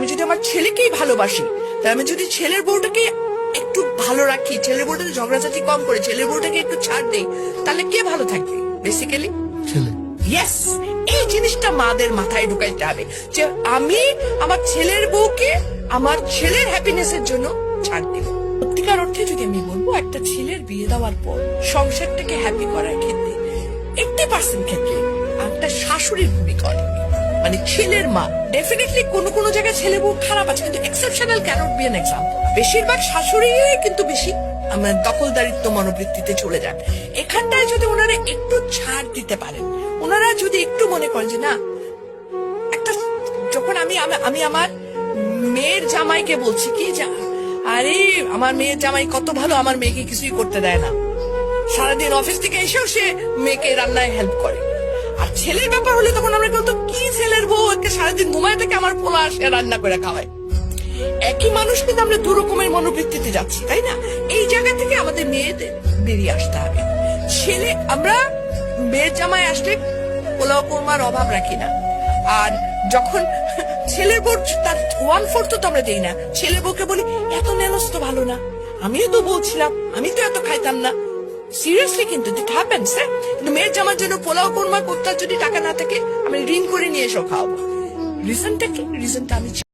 আমি যদি আমার ছেলেকেই ভালোবাসি, তাহলে আমি যদি ছেলের বউটাকে একটু ভালো রাখি, ছেলের বউটাকে ঝগড়াঝাটি কম করে ছেলের বউটাকে একটু ছাড় দেই, তাহলে কে ভালো থাকবে? বেসিক্যালি ছেলে। ইয়েস, এই জিনিসটা মাদের মাথায় ঢুকাইতে হবে যে আমি আমার ছেলের বউকে আমার ছেলের হ্যাপিনেসের জন্য ছাড় দিব। সত্যিকার অর্থে যদি আমি বলবো, একটা ছেলের বিয়ে দেওয়ার পর সংসারটাকে হ্যাপি করার ক্ষেত্রে 80% ক্ষেত্রে একটা শাশুড়ির ভূমিকা অনেক, মানে ছেলের মা। ডেফিনেটলি কোন জায়গায় ছেলে বউ খারাপ আছে, কিন্তু exceptional cannot be an example. বেশিরভাগ শাশুড়ি কিন্তু বেশি দখলদারিত্ব মনোবৃত্তিতে চলে যান। এখানটায় যদি ওনারা একটু ছাড় দিতে পারেন, ওনারা যদি একটু মনে করেন যে না, একটা যখন আমি আমার মেয়ের জামাইকে বলছি কি, আরে আমার মেয়ের জামাই কত ভালো, আমার মেয়েকে কিছুই করতে দেয় না, সারাদিন অফিস থেকে এসেও সে মেয়েকে রান্নায় হেল্প করে। আর ছেলের ব্যাপার হলে তখন আমরা বলতো কি ছেলের বউ সারাদিন ঘুমায় থেকে আমার পোলা সে রান্না করে খাওয়ায়। একই মানুষ, কিন্তু আমরা দু রকমের মনোবৃত্তিতে যাচ্ছি, তাই না? এই জায়গা থেকে আমাদের মেয়েদের বেরিয়ে আসতে হবে। আমরা মেয়ের জামাই আসলে পোলাও কোরমার অভাব রাখি না, আর যখন ছেলের বউ তার 1/4 তো আমরা দেই না, ছেলের বউকে বলি এত নেলস তো ভালো না, আমিও তো বলছিলাম, আমি তো এত খাইতাম না। সিরিয়াসলি কিন্তু ইট হ্যাপেন্স। কিন্তু মেয়ের জামার জন্য পোলাও কোরমা করতে যদি টাকা না থাকে, আমি ঋণ করে নিয়ে এসো খাওয়াবো। রিজনটা কি? রিজনটা আমি